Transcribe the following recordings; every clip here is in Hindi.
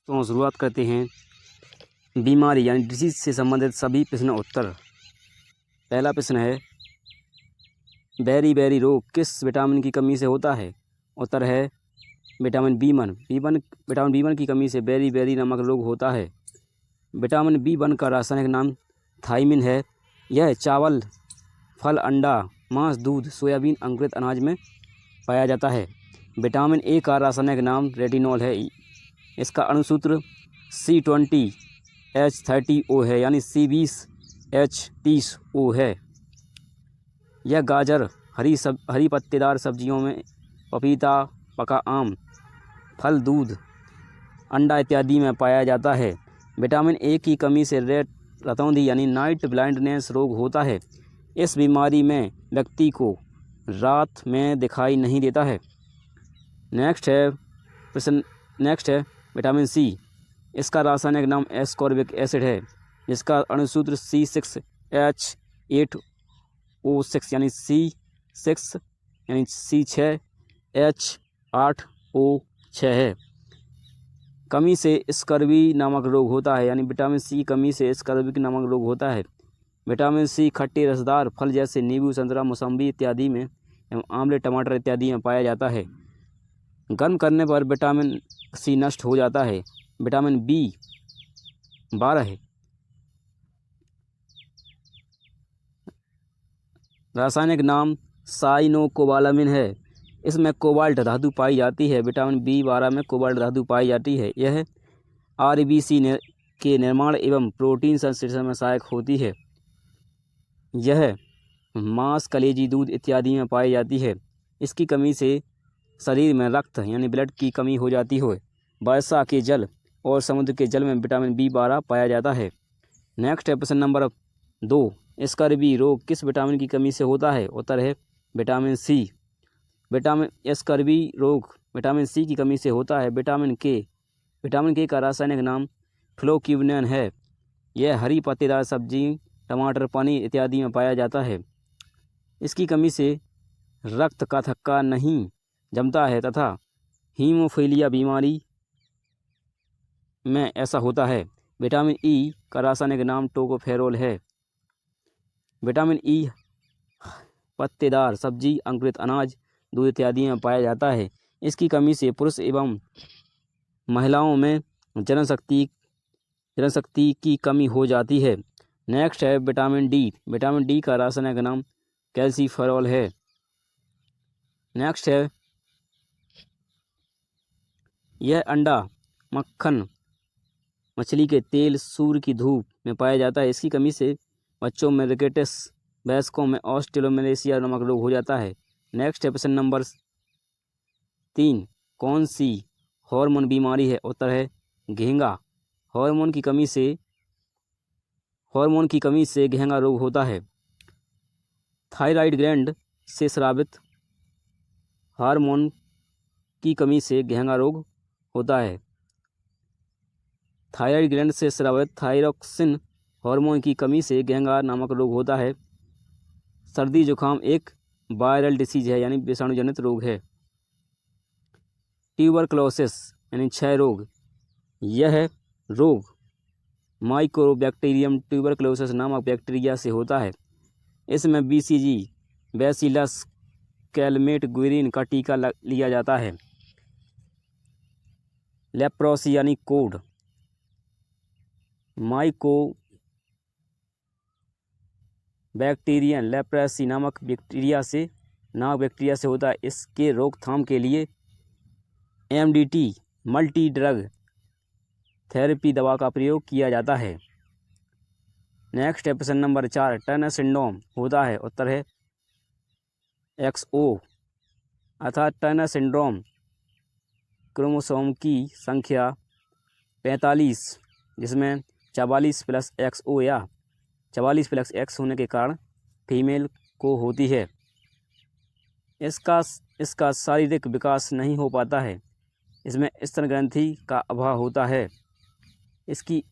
तो शुरुआत करते हैं बीमारी यानी डिजीज से संबंधित सभी प्रश्न उत्तर। पहला प्रश्न है, बेरी रोग किस विटामिन की कमी से होता है? उत्तर है विटामिन B1। विटामिन B1 की कमी से बेरी नामक रोग होता है। विटामिन B1 का रासायनिक नाम थायमिन है। यह चावल, फल, अंडा, मांस, दूध, सोयाबीन, अंकुरित अनाज में पाया जाता है। विटामिन A का रासायनिक नाम रेटिनॉल है। इसका अणुसूत्र C20H30O है, यानी C20H30O है। यह गाजर, हरी पत्तेदार सब्जियों में, पपीता, पका आम, फल, दूध, अंडा इत्यादि में पाया जाता है। विटामिन A की कमी से रतौंधी यानी नाइट ब्लाइंडनेस रोग होता है। इस बीमारी में व्यक्ति को रात में दिखाई नहीं देता है। नेक्स्ट है विटामिन C। इसका रासायनिक नाम एस्कॉर्बिक एसिड है, जिसका अणुसूत्र C6H8O6 यानी C6H8O6 है। कमी से स्कर्वी नामक रोग होता है, यानी विटामिन C की कमी से स्कर्वी नामक रोग होता है। विटामिन C खट्टे रसदार फल जैसे नींबू, संतरा, मौसम्बी इत्यादि में एवं आंवले, टमाटर इत्यादि में पाया जाता है। गर्म करने पर विटामिन C नष्ट हो जाता है। विटामिन B12 रासायनिक नाम साइनोकोबालामिन है। इसमें कोबाल्ट धातु पाई जाती है। विटामिन B12 में कोबाल्ट धातु पाई जाती है। यह RBC के निर्माण एवं प्रोटीन संश्लेषण में सहायक होती है। यह मांस, कलेजी, दूध इत्यादि में पाई जाती है। इसकी कमी से शरीर में रक्त यानी ब्लड की कमी हो जाती है। वर्षा के जल और समुद्र के जल में विटामिन B12 पाया जाता है। नेक्स्ट है प्रश्न नंबर 2, स्कर्वी रोग किस विटामिन की कमी से होता है? उत्तर है विटामिन C। स्कर्वी रोग विटामिन C की कमी से होता है। विटामिन K का रासायनिक नाम फ्लोक्यूविन है। यह हरी पत्तेदार सब्जी, टमाटर, पनीर इत्यादि में पाया जाता है। इसकी कमी से रक्त का थक्का नहीं जमता है तथा हीमोफीलिया बीमारी में ऐसा होता है। विटामिन E का रासायनिक नाम टोकोफेरोल है। विटामिन E पत्तेदार सब्जी, अंकुरित अनाज, दूध इत्यादि में पाया जाता है। इसकी कमी से पुरुष एवं महिलाओं में जनशक्ति की कमी हो जाती है। नेक्स्ट है विटामिन D। विटामिन D का रासायनिक नाम कैल्सीफेरॉल है। नेक्स्ट है, यह अंडा, मक्खन, मछली के तेल, सूर्य की धूप में पाया जाता है। इसकी कमी से बच्चों में रिकेटस, वयस्कों में ऑस्टियोमेलेसिया नामक रोग हो जाता है। नेक्स्ट है प्रश्न नंबर 3, कौन सी हार्मोन बीमारी है? उत्तर है घेंगा। हार्मोन की कमी से घेंगा रोग होता है। थायराइड ग्लैंड से स्रावित हार्मोन की कमी से घेंगा रोग होता है। थायराइड ग्लैंड से स्रावित थायरोक्सिन हार्मोन की कमी से घेंगा नामक रोग होता है। सर्दी जुकाम एक वायरल डिसीज है, यानी विषाणुजनित रोग है। ट्यूबरक्लोसिस यानी क्षय रोग, यह रोग माइकोबैक्टीरियम ट्यूबरक्लोसिस नामक बैक्टीरिया से होता है। इसमें BCG बैसिलस कैलमेट-ग्विरिन का टीका लिया जाता है। लेप्रोसी यानी कोढ़ माइकोबैक्टीरियम लेप्रोसी नामक बैक्टीरिया से होता है। इसके रोकथाम के लिए MDT मल्टी ड्रग थेरेपी दवा का प्रयोग किया जाता है। नेक्स्ट है प्रश्न नंबर 4, टर्नर सिंड्रोम होता है? उत्तर है XO अर्थात टर्नर सिंड्रोम क्रोमोसोम की संख्या 45, जिसमें 44+XO या 44+X होने के कारण फीमेल को होती है। इसका शारीरिक विकास नहीं हो पाता है। इसमें स्तन ग्रंथि का अभाव होता है। इसकी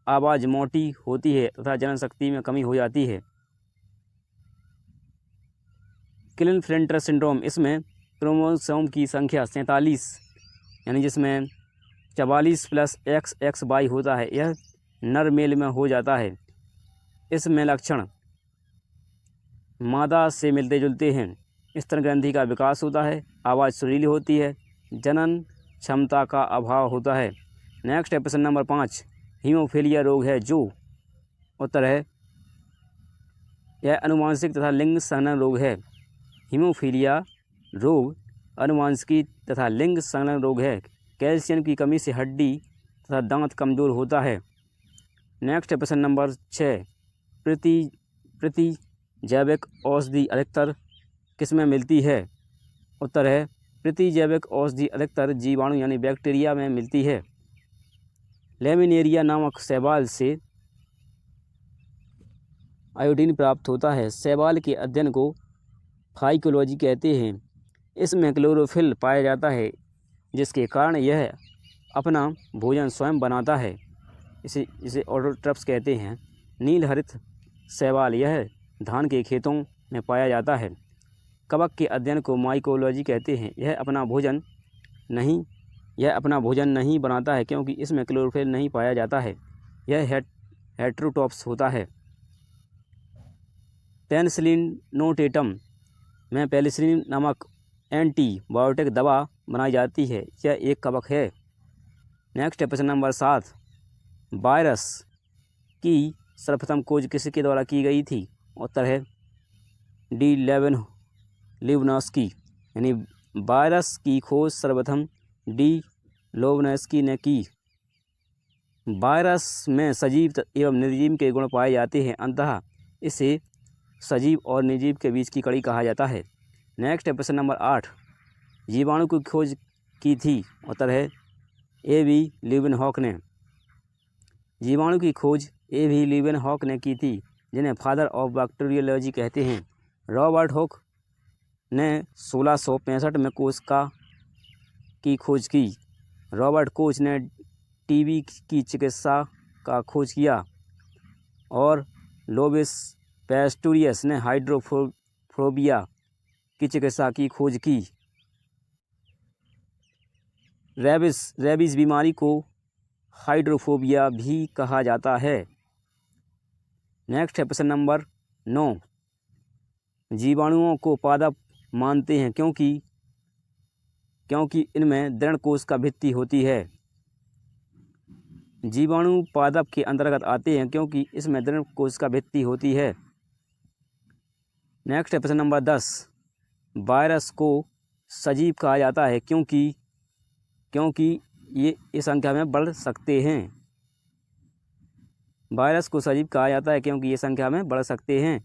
आवाज़ मोटी होती है तथा जनशक्ति में कमी हो जाती है। क्लिनफेल्टर सिंड्रोम, इसमें क्रोमोसोम की संख्या 47 यानी जिसमें 44 + XXY होता है, यह नर मेल में हो जाता है। इसमें लक्षण मादा से मिलते जुलते हैं। स्तन ग्रंथि का विकास होता है, आवाज़ सुरीली होती है, जनन क्षमता का अभाव होता है। नेक्स्ट है प्रश्न नंबर 5, हीमोफीलिया रोग है जो? उत्तर है यह अनुवांशिक तथा लिंग संलग्न रोग है। हीमोफीलिया रोग अनुवांशिक तथा लिंग संलग्न रोग है। कैल्शियम की कमी से हड्डी तथा दांत कमजोर होता है। नेक्स्ट है प्रश्न नंबर 6, प्रति जैविक औषधि अधिकतर किसमें मिलती है? उत्तर है प्रति जैविक औषधि अधिकतर जीवाणु यानी बैक्टीरिया में मिलती है। लेमिनेरिया नामक शैवाल से आयोडीन प्राप्त होता है। शैवाल के अध्ययन को फाइकोलॉजी कहते हैं। इसमें क्लोरोफिल पाया जाता है, जिसके कारण यह अपना भोजन स्वयं बनाता है। इसे ऑटोट्रॉप्स कहते हैं। नील हरित शैवाल यह धान के खेतों में पाया जाता है। कवक के अध्ययन को माइकोलॉजी कहते हैं। यह अपना भोजन नहीं बनाता है, क्योंकि इसमें क्लोरोफिल नहीं पाया जाता है। यह हेटेरोट्रॉप्स होता है। पेनिसिलिनोटेटम में पेनिसिलिन नामक एंटीबायोटिक दवा बनाई जाती है। यह एक कवक है। नेक्स्ट है प्रश्न नंबर 7, वायरस की सर्वप्रथम खोज किसके द्वारा की गई थी? उत्तर है डी लेविनस्की, यानी वायरस की खोज सर्वप्रथम डी लेविनस्की ने की। वायरस में सजीव एवं निर्जीव के गुण पाए जाते हैं, अतः इसे सजीव और निर्जीव के बीच की कड़ी कहा जाता है। नेक्स्ट है प्रश्न नंबर 8, जीवाणु की खोज की थी? उत्तर है A.V. लीवेनहॉक ने। जीवाणु की खोज A.V. लीवेनहॉक ने की थी, जिन्हें फादर ऑफ बैक्टीरियोलॉजी कहते हैं। रॉबर्ट हुक ने 1665 में कोशिका की खोज की। रॉबर्ट कोच ने टीबी की चिकित्सा का खोज किया और लोबिस पैस्टोरियस ने हाइड्रोफोबिया की चिकित्सा की खोज की। रेबीज बीमारी को हाइड्रोफोबिया भी कहा जाता है। नेक्स्ट है प्रश्न नंबर 9, जीवाणुओं को पादप मानते हैं क्योंकि इनमें दृढ़ कोश का भित्ति होती है। जीवाणु पादप के अंतर्गत आते हैं क्योंकि इसमें दृढ़ कोश का भित्ति होती है। नेक्स्ट है प्रश्न नंबर 10, वायरस को सजीव कहा जाता है क्योंकि ये इस संख्या में बढ़ सकते हैं। वायरस को सजीव कहा जाता है क्योंकि ये संख्या में बढ़ सकते हैं।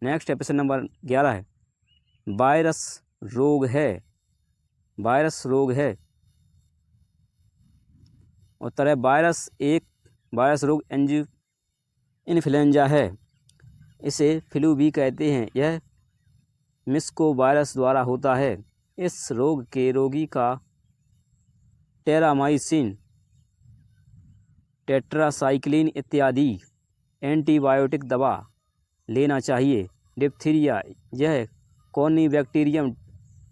नेक्स्ट है प्रश्न नंबर 11 है, वायरस रोग है। उत्तर है वायरस रोग इन्फ्लुएंजा है। इसे फ्लू भी कहते हैं। यह मिस्को वायरस द्वारा होता है। इस रोग के रोगी का टेरामाइसिन, टेट्रासाइक्लिन इत्यादि एंटीबायोटिक दवा लेना चाहिए। डिप्थीरिया यह कॉर्नीबैक्टीरियम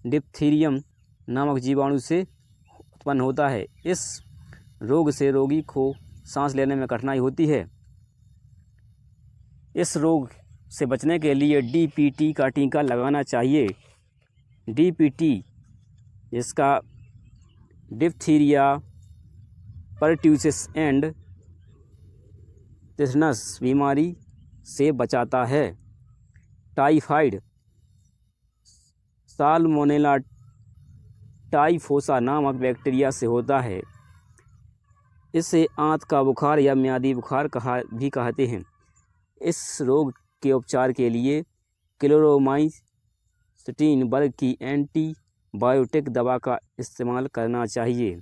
डिप्थीरियम नामक जीवाणु से उत्पन्न होता है। इस रोग से रोगी को सांस लेने में कठिनाई होती है। इस रोग से बचने के लिए DPT का टीका लगाना चाहिए। DPT इसका डिप्थीरिया, परट्यूसिस एंड टिटेनस बीमारी से बचाता है। टाइफाइड साल्मोनेला टाइफोसा नामक बैक्टीरिया से होता है। इसे आंत का बुखार या म्यादी बुखार भी कहते हैं। इस रोग के उपचार के लिए क्लोरोमाइसिन वर्ग की एंटीबायोटिक दवा का इस्तेमाल करना चाहिए।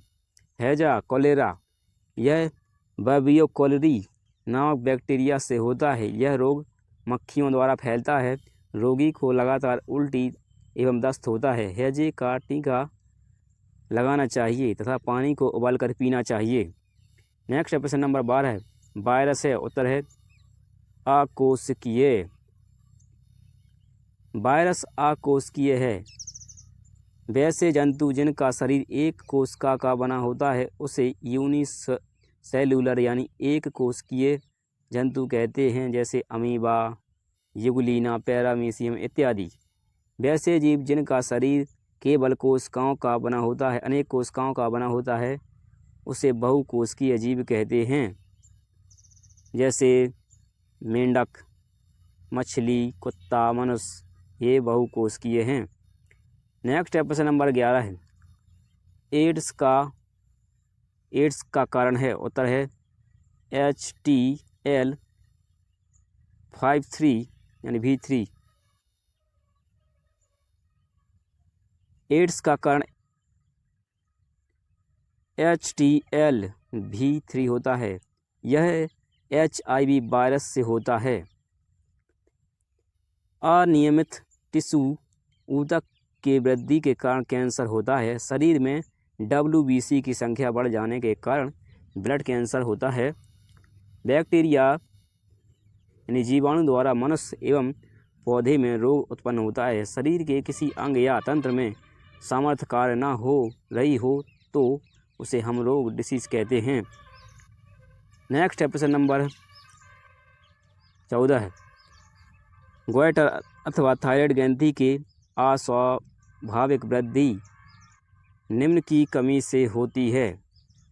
हैजा कोलेरा यह वैबियो कोलेरी नामक बैक्टीरिया से होता है। यह रोग मक्खियों द्वारा फैलता है। रोगी को लगातार उल्टी एवं दस्त होता है। हैजे का टीका लगाना चाहिए तथा पानी को उबालकर पीना चाहिए। नेक्स्ट प्रश्न नंबर 12 है, वायरस है। उत्तर है अकोशिकीय। वायरस अकोशिकीय है। वैसे जंतु जिनका शरीर एक कोशिका का बना होता है उसे यूनिसेलुलर यानी एक कोशिकीय जंतु कहते हैं, जैसे अमीबा, यूग्लिना, पैरामीशियम इत्यादि। वैसे जीव जिनका शरीर केवल कोशिकाओं का बना होता है, अनेक कोशिकाओं का बना होता है, उसे बहुकोशिकीय जीव कहते हैं, जैसे मेंढक, मछली, कुत्ता, मनुष्य, ये बहुकोशिकीय हैं। नेक्स्ट है प्रश्न नंबर 11 है, एड्स का कारण है। उत्तर है HTL53 यानी V3। एड्स का कारण HTLV3 होता है। यह HIV वायरस से होता है। अनियमित टिश्यू ऊतक के वृद्धि के कारण कैंसर होता है। शरीर में WBC की संख्या बढ़ जाने के कारण ब्लड कैंसर होता है। बैक्टीरिया यानी जीवाणु द्वारा मनुष्य एवं पौधे में रोग उत्पन्न होता है। शरीर के किसी अंग या तंत्र में सामर्थ्य कार्य न हो रही हो तो उसे हम रोग डिसीज कहते हैं। नेक्स्ट है प्रश्न नंबर 14 है, गोइटर अथवा थायराइड ग्रंथि के अस्वाभाविक वृद्धि निम्न की कमी से होती है।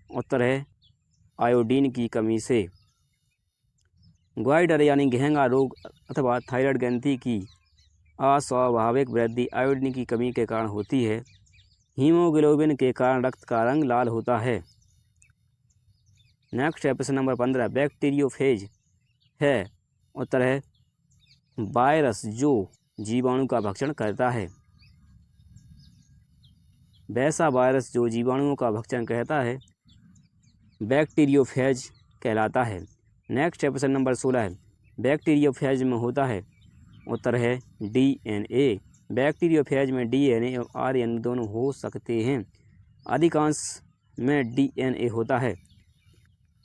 उत्तर है आयोडीन की कमी से। गोइटर यानी घेंगा रोग अथवा थायराइड ग्रंथि की अस्वाभाविक वृद्धि आयोडीन की कमी के कारण होती है। हीमोग्लोबिन के कारण रक्त का रंग लाल होता है। नेक्स्ट है प्रश्न नंबर 15, बैक्टीरियोफेज है। उत्तर है वायरस जो जीवाणु का भक्षण करता है। वैसा वायरस जो जीवाणुओं का भक्षण करता है बैक्टीरियोफेज कहलाता है। नेक्स्ट है प्रश्न नंबर 16 है, बैक्टीरियोफेज में होता है। उत्तर है DNA। बैक्टीरियोफेज में DNA और RNA दोनों हो सकते हैं। अधिकांश में DNA होता है।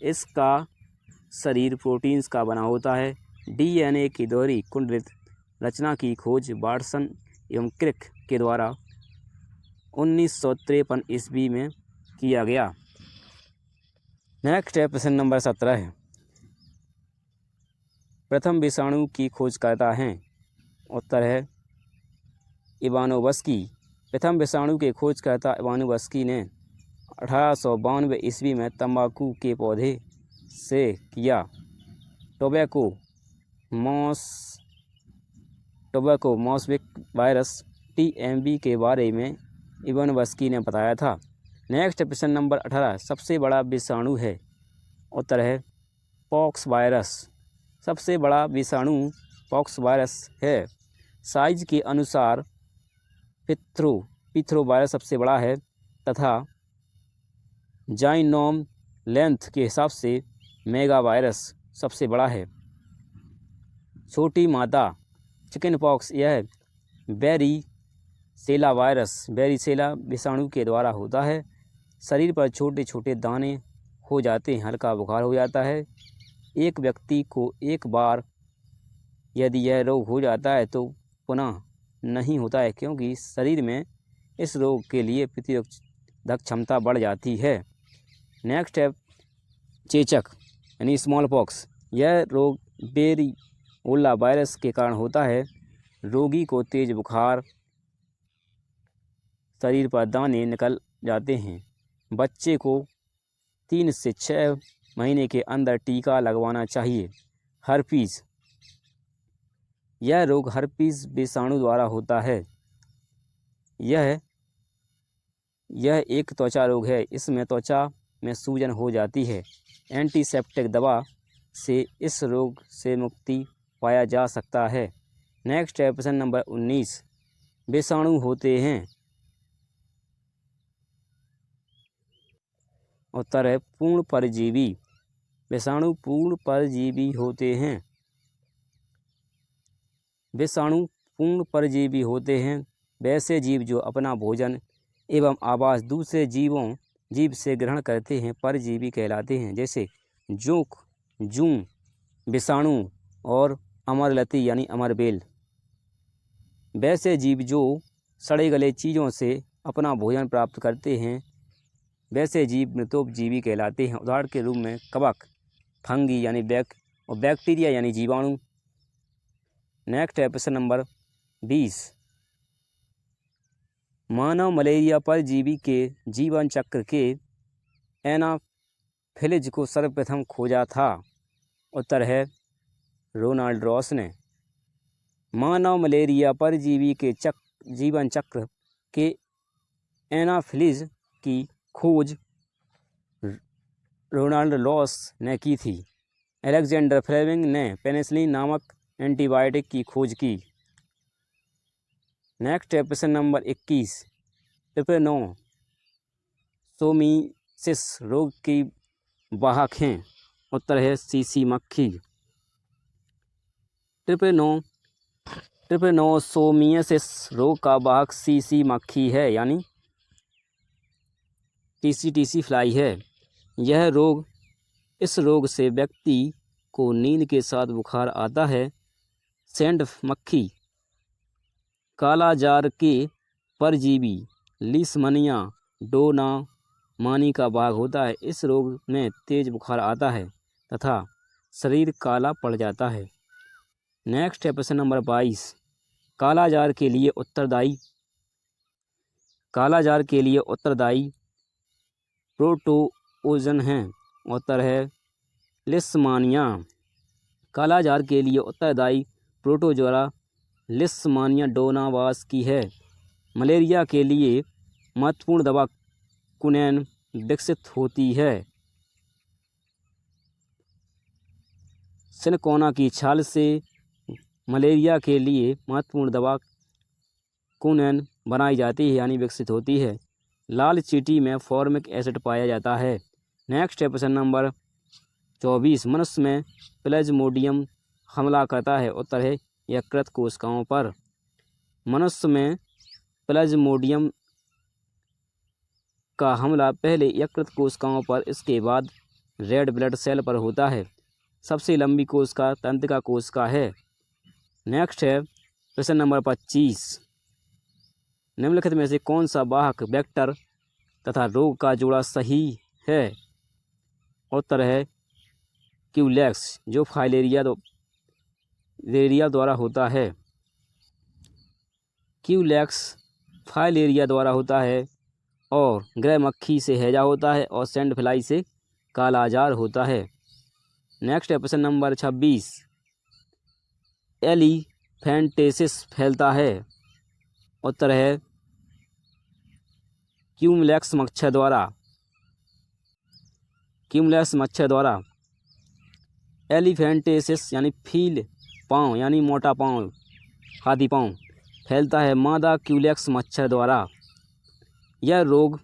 इसका शरीर प्रोटीन्स का बना होता है। DNA की दोहरी कुंडलित रचना की खोज वाटसन एवं क्रिक के द्वारा 1953 ईस्वी में किया गया। नेक्स्ट है प्रश्न नंबर 17 है, प्रथम विषाणु की खोज करता है। उत्तर है इवानोवस्की। प्रथम विषाणु के खोजकर्ता इवानोवस्की ने 1892 ईस्वी में तंबाकू के पौधे से किया। टोबैको मॉसविक वायरस TMV के बारे में इवानोवस्की ने बताया था। नेक्स्ट प्रश्न नंबर 18, सबसे बड़ा विषाणु है। उत्तर है पॉक्स वायरस। सबसे बड़ा विषाणु पॉक्स वायरस है। साइज के अनुसार पिथ्रो वायरस सबसे बड़ा है तथा जाइनोम लेंथ के हिसाब से मेगा वायरस सबसे बड़ा है। छोटी मादा चिकन पॉक्स यह वेरिसेला विषाणु के द्वारा होता है। शरीर पर छोटे छोटे दाने हो जाते हैं, हल्का बुखार हो जाता है। एक व्यक्ति को एक बार यदि यह रोग हो जाता है तो पुनः नहीं होता है, क्योंकि शरीर में इस रोग के लिए प्रतिरोधक क्षमता बढ़ जाती है। नेक्स्ट है चेचक यानी स्मॉल पॉक्स। यह रोग वेरिओला वायरस के कारण होता है। रोगी को तेज बुखार, शरीर पर दाने निकल जाते हैं। बच्चे को 3 से 6 महीने के अंदर टीका लगवाना चाहिए। हर्पीज, यह रोग हर्पीज विषाणु द्वारा होता है। यह एक त्वचा रोग है। इसमें त्वचा में सूजन हो जाती है। एंटीसेप्टिक दवा से इस रोग से मुक्ति पाया जा सकता है। नेक्स्ट है प्रश्न नंबर 19, विषाणु होते हैं। उत्तर है पूर्ण परजीवी। विषाणु पूर्ण परजीवी होते हैं। विषाणु पूर्ण परजीवी होते हैं वैसे जीव जो अपना भोजन एवं आवास दूसरे जीव से ग्रहण करते हैं परजीवी कहलाते हैं, जैसे जोंक, जूं, विषाणु और अमरलती यानी अमरबेल। वैसे जीव जो सड़े गले चीज़ों से अपना भोजन प्राप्त करते हैं वैसे जीव मृतोपजीवी कहलाते हैं। उदाहरण के रूप में कवक, फंगी यानी बैक्टीरिया यानी जीवाणु। नेक्स्ट है प्रश्न नंबर 20। मानव मलेरिया परजीवी के जीवन चक्र के एनाफिलिज को सर्वप्रथम खोजा था। उत्तर है रोनाल्ड रॉस ने। मानव मलेरिया परजीवी के जीवन चक्र के एनाफिलिज की खोज रोनाल्ड रॉस ने की थी। अलेक्जेंडर फ्लेमिंग ने पेनिसिलिन नामक एंटीबायोटिक की खोज की। नेक्स्ट है प्रश्न नंबर 21। ट्रिपेनोसोमियासिस रोग की वाहक हैं। उत्तर है सीसी मक्खी। ट्रिपेनोसोमियासिस रोग का वाहक सीसी मक्खी है यानी टीसी फ्लाई है। इस रोग से व्यक्ति को नींद के साथ बुखार आता है। सैंड मक्खी, कालाजार के परजीवी लीशमनिया डोनामानी का वाहक होता है। इस रोग में तेज बुखार आता है तथा शरीर काला पड़ जाता है। नेक्स्ट है प्रश्न नंबर 22। कालाजार के लिए उत्तरदायी प्रोटोजन हैं। उत्तर है लिस्मानिया। कालाजार के लिए उत्तरदायी प्रोटोजोआ लिस्मानिया डोनावास की है। मलेरिया के लिए महत्वपूर्ण दवा क्विनैन विकसित होती है। सिनकोना की छाल से मलेरिया के लिए महत्वपूर्ण दवा क्विनैन बनाई जाती है यानी विकसित होती है। लाल चींटी में फॉर्मिक एसिड पाया जाता है। नेक्स्ट है प्रश्न नंबर 24। मनुष्य में प्लाज्मोडियम हमला करता है। उत्तर है यकृत कोशिकाओं पर। मनुष्य में प्लाज्मोडियम का हमला पहले यकृत कोशिकाओं पर, इसके बाद रेड ब्लड सेल पर होता है। सबसे लंबी कोशिका तंत्रिका कोशिका है। नेक्स्ट है प्रश्न नंबर 25। निम्नलिखित में से कौन सा वाहक वेक्टर तथा रोग का जोड़ा सही है। उत्तर है क्यूलेक्स जो फाइलेरिया द्वारा होता है। क्यूलेक्स फाइलेरिया द्वारा होता है और ग्रह मक्खी से हैजा होता है और सैंड फ्लाई से कालाजार होता है। नेक्स्ट है प्रश्न नंबर 26। एलीफेंटेसिस फैलता है। उत्तर है क्यूलेक्स मच्छर द्वारा। एलीफेंटेसिस यानी फील पाँव यानी मोटा पाँव, हाथी पाँव फैलता है मादा क्यूलेक्स मच्छर द्वारा। यह रोग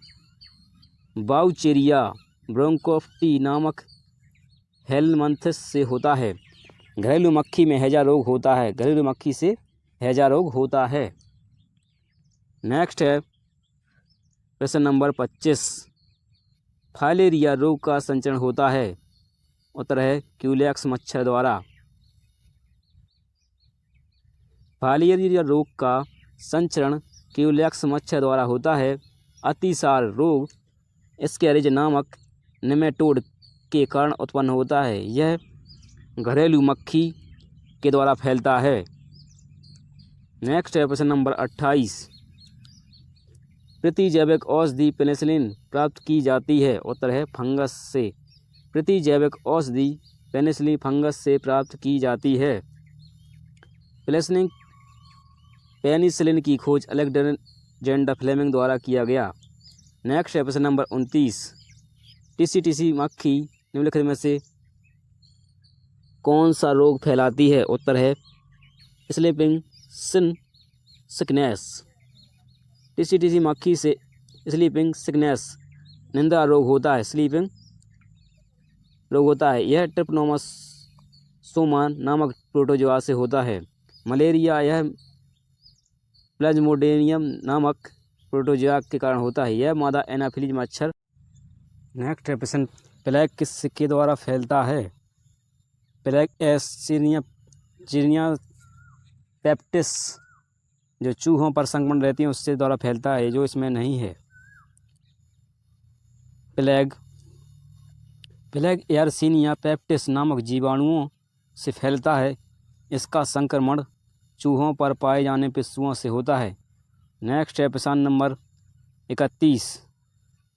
बाउचेरिया ब्रोंकोप्टी नामक हेलमिंथस से होता है। घरेलू मक्खी में हैजा रोग होता है। घरेलू मक्खी से हैजा रोग होता है। नेक्स्ट है प्रश्न नंबर 25। फाइलेरिया रोग का संचरण होता है। उत्तर है क्यूलेक्स मच्छर द्वारा। फाइलेरिया रोग का संचरण क्यूलेक्स मच्छर द्वारा होता है। अतिसार रोग एस्केरिज नामक नेमेटोड के कारण उत्पन्न होता है। यह घरेलू मक्खी के द्वारा फैलता है। नेक्स्ट है प्रश्न नंबर 28। प्रतिजैविक औषधि पेनिसिलिन प्राप्त की जाती है। उत्तर है फंगस से। प्रतिजैविक औषधि पेनिसिलिन फंगस से प्राप्त की जाती है। पेनिसिलिन की खोज अलेक्जेंडर फ्लेमिंग द्वारा किया गया। नेक्स्ट है प्रश्न नंबर 29। टीसी मक्खी निम्नलिखित में से कौन सा रोग फैलाती है। उत्तर है स्लीपिंग सिकनेस। टीसी मक्खी से स्लीपिंग सिकनेस निंद्रा रोग होता है। स्लीपिंग रोग होता है। यह ट्रिपनोसोमा नामक प्रोटोजोआ से होता है। मलेरिया यह प्लाज्मोडियम नामक प्रोटोजोआ के कारण होता है। यह मादा एनाफिलिज मच्छर। नेक्स्ट है प्रश्न प्लेग किसके द्वारा फैलता है। प्लेग एस्चिरिया पेप्टिस जो चूहों पर संक्रमण रहती हैं उससे द्वारा फैलता है, जो इसमें नहीं है। प्लेग एयरसीनिया पेप्टिस नामक जीवाणुओं से फैलता है। इसका संक्रमण चूहों पर पाए जाने पिस्सुओं से होता है। नेक्स्ट है प्रश्न नंबर 31।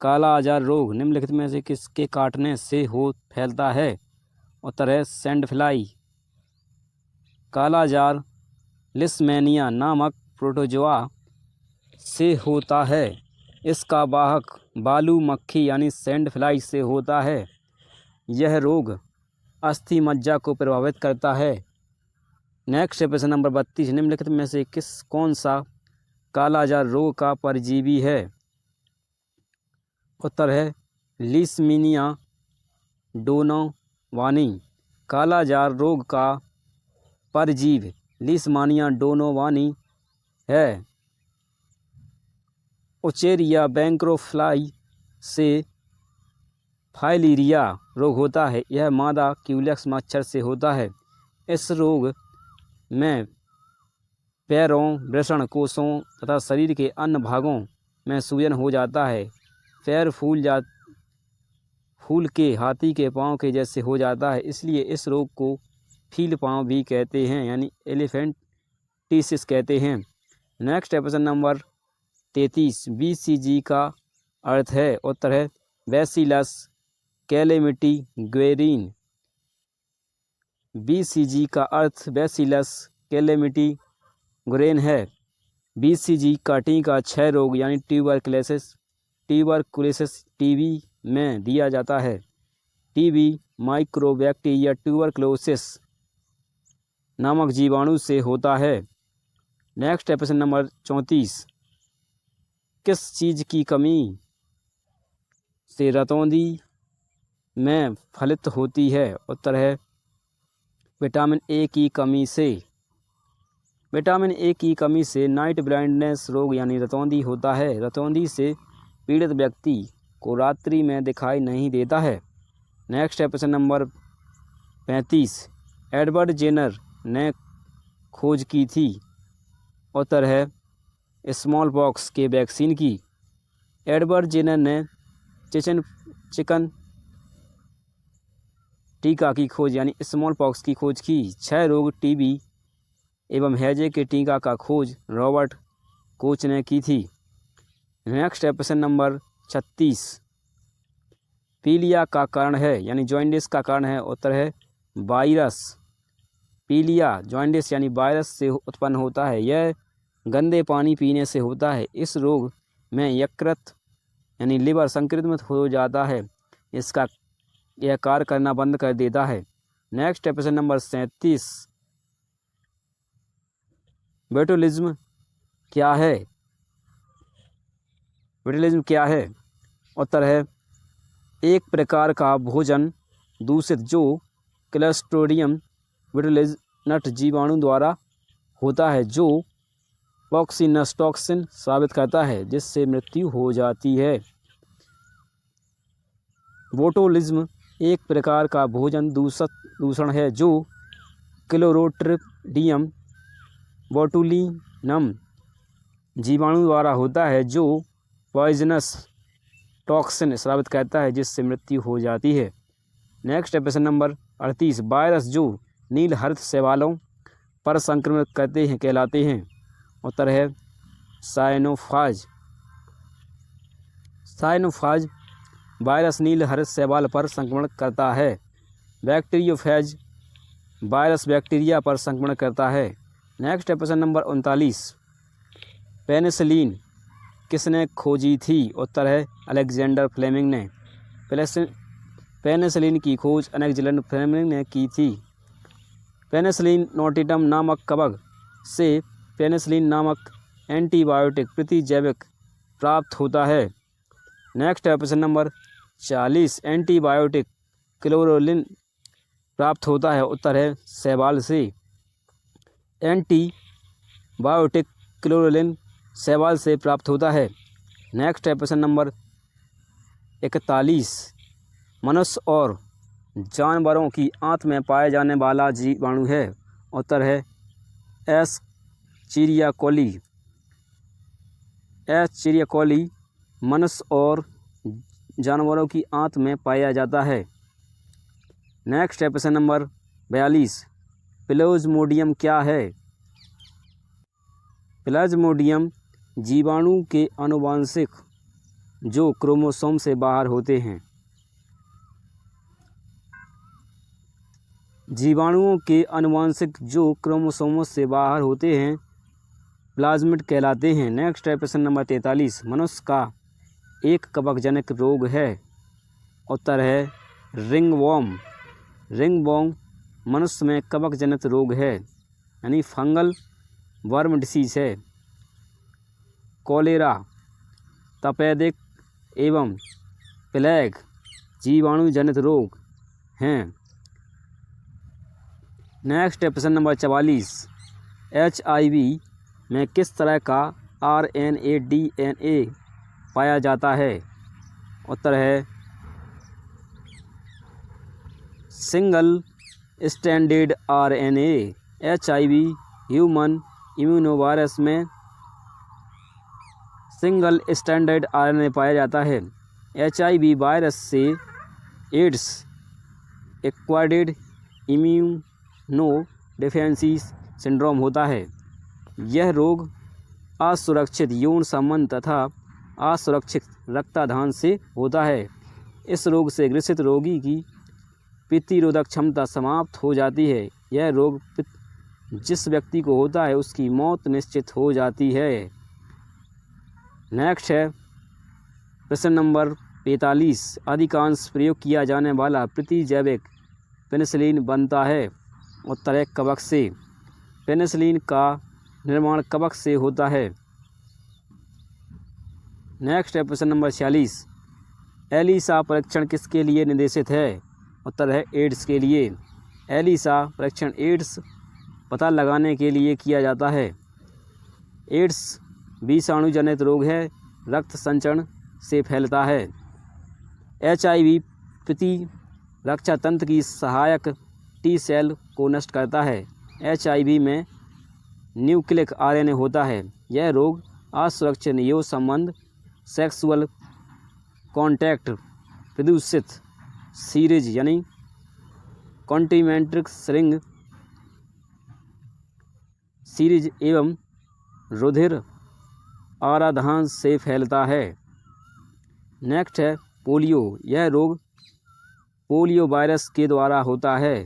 काला आजार रोग निम्नलिखित में से किसके काटने से फैलता है? उत्तर है सैंड फ्लाई। काला आजार लिस्मेनिया नामक प्रोटोजोआ से होता है। इसका वाहक बालू मक्खी यानी सैंड फ्लाई से होता है। यह रोग अस्थि मज्जा को प्रभावित करता है। नेक्स्ट है प्रश्न नंबर 32। निम्नलिखित में से कौन सा काला आजार रोग का परजीवी है? उत्तर है लीशमीनिया डोनोवानी। काला आजार रोग का परजीवी लीशमानिया डोनोवानी है। उचेरिया बैंक्रोफ्लाई से फाइलीरिया रोग होता है। यह मादा क्यूलेक्स मच्छर से होता है। इस रोग में पैरों, वृषण कोषों तथा शरीर के अन्य भागों में सूजन हो जाता है। पैर फूल के हाथी के पाँव के जैसे हो जाता है, इसलिए इस रोग को फील पाँव भी कहते हैं, यानी एलिफेंटिसिस कहते हैं। नेक्स्ट है प्रश्न नंबर 33। BCG का अर्थ है? उत्तर है बैसिलस कैलेमिटी ग्वेरिन। BCG का अर्थ बैसिलस कैलेमिटी ग्वेरिन है। BCG का टीका 6 रोग यानी ट्यूबरकुलोसिस TB में दिया जाता है। TB माइक्रोबैक्टीरिया ट्यूबरकुलोसिस नामक जीवाणु से होता है। नेक्स्ट है प्रश्न नंबर 34। किस चीज़ की कमी से रतौंधी में फलित होती है? उत्तर है विटामिन ए की कमी से। विटामिन ए की कमी से नाइट ब्लाइंडनेस रोग यानी रतौंधी होता है। रतौंधी से पीड़ित व्यक्ति को रात्रि में दिखाई नहीं देता है। नेक्स्ट है प्रश्न नंबर 35। एडवर्ड जेनर ने खोज की थी। उत्तर है स्मॉल पॉक्स के वैक्सीन की। एडवर्ड जेनर ने चिकन टीका की खोज यानी स्मॉल पॉक्स की खोज की। 6 रोग TB एवं हैजे के टीका का खोज रॉबर्ट कोच ने की थी। नेक्स्ट है प्रश्न नंबर 36। पीलिया का कारण है यानी जॉइंडिस का कारण है। उत्तर है वायरस। पीलिया जॉइंडिस यानी वायरस से उत्पन्न होता है। यह गंदे पानी पीने से होता है। इस रोग में यकृत यानी लिवर संक्रमित हो जाता है। यह कार्य करना बंद कर देता है। नेक्स्ट है प्रश्न नंबर 37। बोटुलिज्म क्या है? बोटुलिज्म क्या है? उत्तर है एक प्रकार का भोजन दूषित जो क्लस्ट्रोडियम बोटुलिज्म नट जीवाणु द्वारा होता है, जो पॉक्सीनस टॉक्सिन स्रावित करता है, जिससे मृत्यु हो जाती है। बोटुलिज्म एक प्रकार का भोजन दूषण है जो क्लोरोट्रिडियम बोटुलिनम जीवाणु द्वारा होता है, जो पॉइजनस टॉक्सिन स्रावित करता है, जिससे मृत्यु हो जाती है। नेक्स्ट है प्रश्न नंबर 38। वायरस जो नील हरित शैवालों पर संक्रमित करते हैं कहलाते हैं। उत्तर है साइनोफाज। साइनोफाज वायरस नील हरित शैवाल पर संक्रमण करता है। बैक्टीरियोफेज वायरस बैक्टीरिया पर संक्रमण करता है। नेक्स्ट है प्रश्न नंबर 39। पेनिसिलिन किसने खोजी थी? उत्तर है अलेक्जेंडर फ्लेमिंग ने। पेनिसिलिन की खोज अलेक्जेंडर फ्लेमिंग ने की थी। पेनिसिलिन नोटिटम नामक कवक से पेनिसिलिन नामक एंटीबायोटिक प्रतिजैविक प्राप्त होता है। नेक्स्ट है प्रश्न नंबर 40। एंटीबायोटिक क्लोरोलिन प्राप्त होता है। उत्तर है शैवाल से। एंटीबायोटिक क्लोरोलिन शैवाल से प्राप्त होता है। नेक्स्ट है प्रश्न नंबर 41। मनुष्य और जानवरों की आंत में पाए जाने वाला जीवाणु है। उत्तर है एस्चेरिचिया कोली। एच चिड़िया कोली मनुष्य और जानवरों की आंत में पाया जाता है। नेक्स्ट है प्रश्न नंबर 42, प्लाज्मोडियम क्या है? प्लाज्मोडियम जीवाणु के आनुवंशिक जो क्रोमोसोम से बाहर होते हैं। जीवाणुओं के आनुवंशिक जो क्रोमोसोमों से बाहर होते हैं प्लाज्मिड कहलाते हैं। नेक्स्ट है प्रश्न नंबर 43, मनुष्य का एक कवकजनक रोग है। उत्तर है रिंगवॉर्म। रिंगवॉर्म मनुष्य में कवकजनित रोग है यानी फंगल वर्म डिसीज है। कॉलेरा, तपेदिक एवं प्लेग जीवाणु जनित रोग हैं। नेक्स्ट है प्रश्न नंबर 44, HIV में किस तरह का RNA DNA पाया जाता है? उत्तर है single stranded RNA। HIV human immunovirus में सिंगल स्ट्रैंडेड RNA पाया जाता है। HIV वायरस से AIDS acquired immuno deficiency syndrome होता है। यह रोग असुरक्षित यौन संबंध तथा असुरक्षित रक्तदान से होता है। इस रोग से ग्रसित रोगी की प्रतिरोधक क्षमता समाप्त हो जाती है। यह रोग जिस व्यक्ति को होता है उसकी मौत निश्चित हो जाती है। नेक्स्ट है प्रश्न नंबर 45, अधिकांश प्रयोग किया जाने वाला प्रतिजैविक पेनिसिलिन बनता है। उत्तर है कवक से। पेनिसिलिन का निर्माण कवक से होता है। नेक्स्ट है प्रश्न नंबर 46, एलिसा परीक्षण किसके लिए निर्देशित है? उत्तर है एड्स के लिए। एलिसा परीक्षण एड्स पता लगाने के लिए किया जाता है। एड्स विषाणु जनित रोग है, रक्त संचरण से फैलता है। HIV प्रतिरक्षा तंत्र की सहायक टी सेल को नष्ट करता है। HIV में न्यूक्लिक RNA होता है। यह रोग असुरक्षित यौन संबंध सेक्सुअल कॉन्टैक्ट प्रदूषित सीरीज यानी कॉन्टिमेंट्रिक रिंग सीरीज एवं रुधिर आराधान से फैलता है। नेक्स्ट है पोलियो। यह रोग पोलियो वायरस के द्वारा होता है।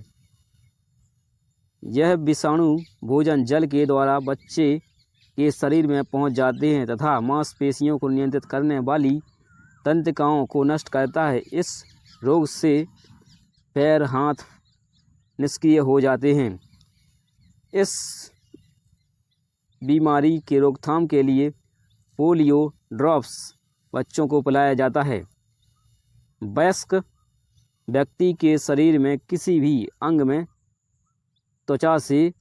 यह विषाणु भोजन जल के द्वारा बच्चे के शरीर में पहुंच जाते हैं तथा मांसपेशियों को नियंत्रित करने वाली तंत्रिकाओं को नष्ट करता है। इस रोग से पैर हाथ निष्क्रिय हो जाते हैं। इस बीमारी के रोकथाम के लिए पोलियो ड्रॉप्स बच्चों को पिलाया जाता है। वयस्क व्यक्ति के शरीर में किसी भी अंग में त्वचा से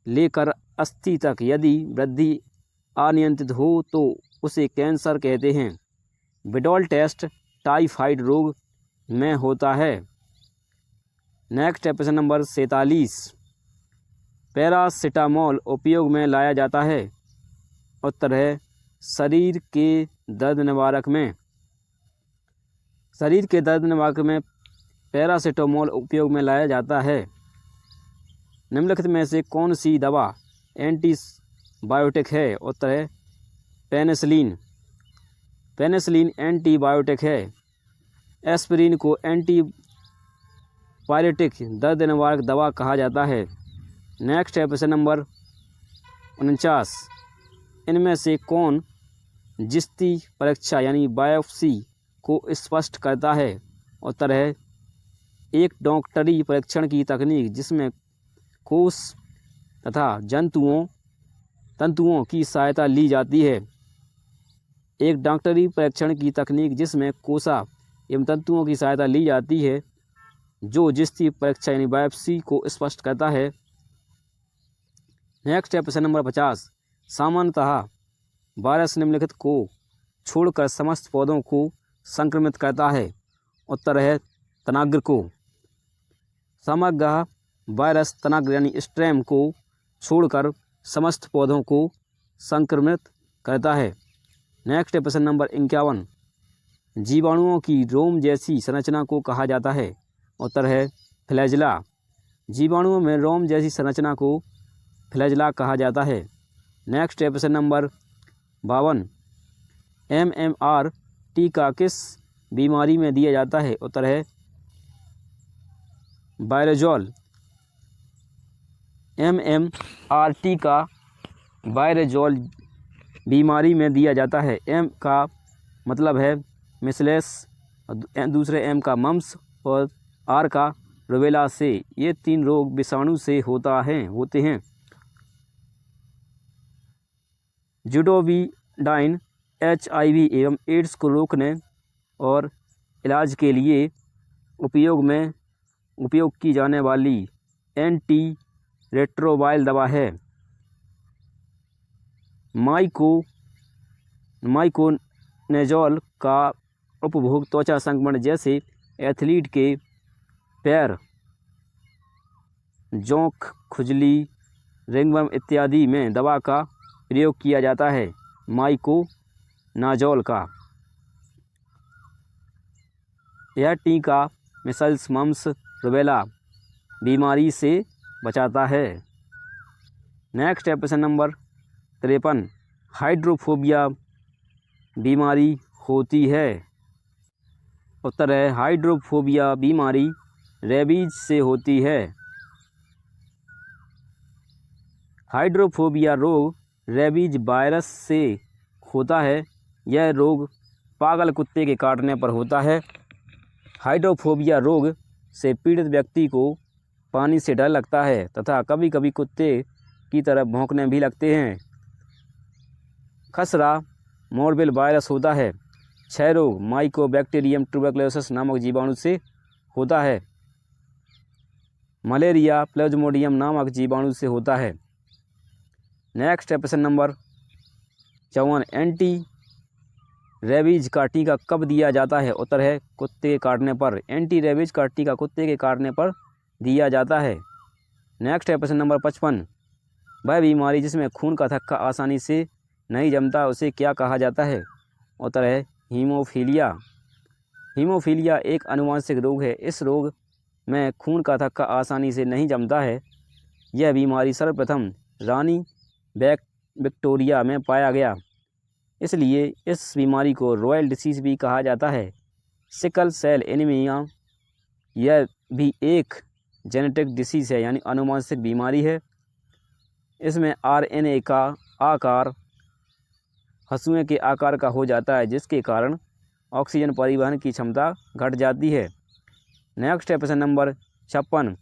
लेकर अस्थि तक यदि वृद्धि अनियंत्रित हो तो उसे कैंसर कहते हैं। विडॉल टेस्ट टाइफाइड रोग में होता है। नेक्स्ट है प्रश्न नंबर 47, पैरासिटामोल उपयोग में लाया जाता है। उत्तर है शरीर के दर्द निवारक में। शरीर के दर्द निवारक में पैरासिटामोल उपयोग में लाया जाता है। निम्नलिखित में से कौन सी दवा एंटीबायोटिक है? उत्तर है पेनिसिलिन। पेनिसिलिन एंटीबायोटिक है। एस्पिरिन को एंटीपायरेटिक दर्द निवारक दवा कहा जाता है। नेक्स्ट है प्रश्न नंबर 49, इनमें से कौन जिस्ती परीक्षा यानी बायोप्सी को स्पष्ट करता है? उत्तर है एक डॉक्टरी परीक्षण की तकनीक जिसमें कोष तथा तंतुओं की सहायता ली जाती है। एक डॉक्टरी परीक्षण की तकनीक जिसमें कोशा एवं तंतुओं की सहायता ली जाती है जो जिस्ती परीक्षा यानी बायोप्सी को स्पष्ट करता है। नेक्स्ट है प्रश्न नंबर 50, सामान्यतः वायरस निम्नलिखित को छोड़कर समस्त पौधों को संक्रमित करता है। उत्तर है तनाग्र को। समग्र वायरस तनाग्र यानी स्ट्रेम को छोड़कर समस्त पौधों को संक्रमित करता है। नेक्स्ट प्रश्न नंबर 51, जीवाणुओं की रोम जैसी संरचना को कहा जाता है। उत्तर है फ्लैजेला। जीवाणुओं में रोम जैसी संरचना को फ्लैजेला कहा जाता है। नेक्स्ट प्रश्न नंबर 52, MMR टीका किस बीमारी में दिया जाता है। उत्तर है वायरोजोल। MMR टीका वायरोजोल बीमारी में दिया जाता है। M का मतलब है मिसलेस, दूसरे M का मम्स और R का रूबेला से। ये 3 रोग विषाणु से होते हैं। ज़ुडोविडाइन HIV एवं एड्स को रोकने और इलाज के लिए उपयोग की जाने वाली एंटी रेट्रोवायरल दवा है। माइकोनेजोल का उपभोग त्वचा संक्रमण जैसे एथलीट के पैर, जोंक, खुजली, रिंगवर्म इत्यादि में दवा का प्रयोग किया जाता है माइकोनाजोल का। यह टीका मिसल्स, मम्स, रूबेला बीमारी से बचाता है। नेक्स्ट प्रश्न नंबर 53, हाइड्रोफोबिया बीमारी होती है। उत्तर है हाइड्रोफोबिया बीमारी रेबीज से होती है। हाइड्रोफोबिया रोग रेबीज वायरस से होता है। यह रोग पागल कुत्ते के काटने पर होता है। हाइड्रोफोबिया रोग से पीड़ित व्यक्ति को पानी से डर लगता है तथा कभी कभी कुत्ते की तरह भौंकने भी लगते हैं। खसरा मोरबेल वायरस होता है। क्षय रोग माइकोबैक्टीरियम ट्यूबरकुलोसिस नामक जीवाणु से होता है। मलेरिया प्लाज्मोडियम नामक जीवाणु से होता है। नेक्स्ट प्रश्न नंबर 54, एंटी रेबीज का टीका कब दिया जाता है। उत्तर है कुत्ते के काटने पर। एंटी रेबीज का टीका कुत्ते के काटने पर दिया जाता है। नेक्स्ट प्रश्न नंबर 55, वह बीमारी जिसमें खून का थक्का आसानी से नहीं जमता उसे क्या कहा जाता है। उत्तर है हीमोफीलिया। हीमोफीलिया एक आनुवंशिक रोग है। इस रोग में खून का थक्का आसानी से नहीं जमता है। यह बीमारी सर्वप्रथम रानी विक्टोरिया में पाया गया, इसलिए इस बीमारी को रॉयल डिसीज भी कहा जाता है। सिकल सेल एनीमिया यह भी एक जेनेटिक डिसीज है यानी आनुवंशिक बीमारी है। इसमें RNA का आकार हंसुए के आकार का हो जाता है जिसके कारण ऑक्सीजन परिवहन की क्षमता घट जाती है। नेक्स्ट प्रश्न नंबर 56,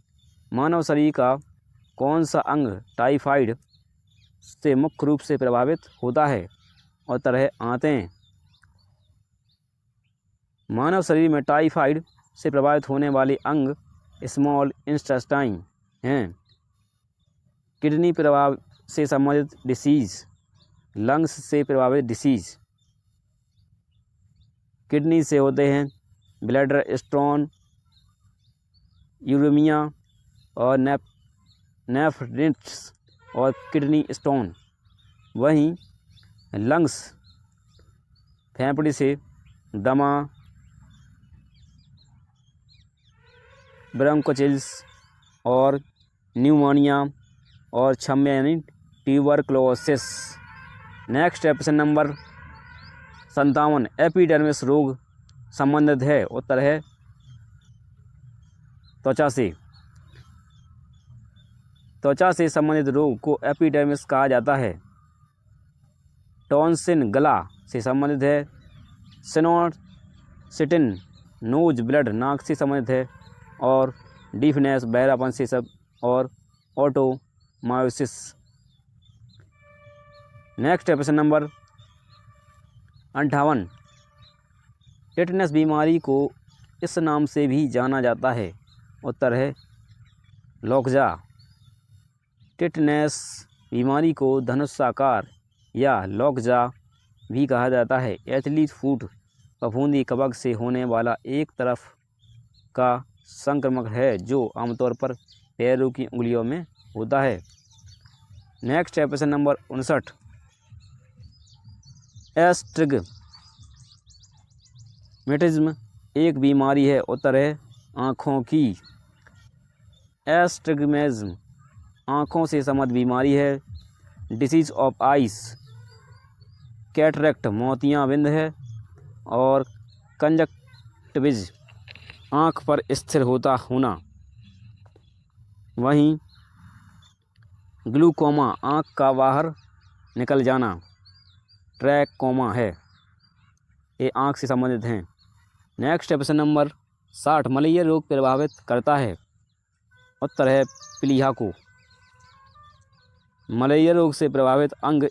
मानव शरीर का कौन सा अंग टाइफाइड से मुख्य रूप से प्रभावित होता है। उत्तर है आंतें। मानव शरीर में टाइफाइड से प्रभावित होने वाले अंग स्मॉल इंटेस्टाइन हैं। किडनी प्रभाव से संबंधित डिसीज, लंग्स से प्रभावित डिसीज किडनी से होते हैं ब्लैडर स्टोन, यूरेमिया और नेफ्रिटिस और किडनी स्टोन। वहीं लंग्स फेफड़े से दमा, ब्रोंकोचिल्स और न्यूमोनिया और छम्मे यानी ट्यूबरक्लोसिस। नेक्स्ट प्रश्न नंबर 57, एपिडर्मिस रोग संबंधित है। उत्तर है त्वचा से। त्वचा से संबंधित रोग को एपिडर्मिस कहा जाता है। टॉन्सिल गला से संबंधित है। सिनोसिटिन नोज ब्लड नाक से संबंधित है और डीफनेस बहरापन से सब और ऑटोमायोसिस। नेक्स्ट प्रश्न नंबर 58, टिटनेस बीमारी को इस नाम से भी जाना जाता है। उत्तर है लॉकजा। टिटनेस बीमारी को धनुषाकार या लॉकजा भी कहा जाता है। एथलीट फुट फफूंदी कवक से होने वाला एक तरफ का संक्रमण है जो आमतौर पर पैरों की उंगलियों में होता है। नेक्स्ट प्रश्न नंबर 59, एस्टिग्मेटिज्म एक बीमारी है। उत्तर है आँखों की। एस्टिग्मेज्म आँखों से संबंधित बीमारी है। डिसीज ऑफ आइस कैटरेक्ट मोतियाबिंद है। और कंजक्टिविज आँख पर स्थिर होता होना। वहीं ग्लूकोमा आँख का बाहर निकल जाना ट्रैकोमा है। ये आँख से संबंधित हैं। नेक्स्ट क्वेश्चन नंबर 60 मलेरिया रोग प्रभावित करता है। उत्तर है प्लीहा को। मलेरिया रोग से प्रभावित अंग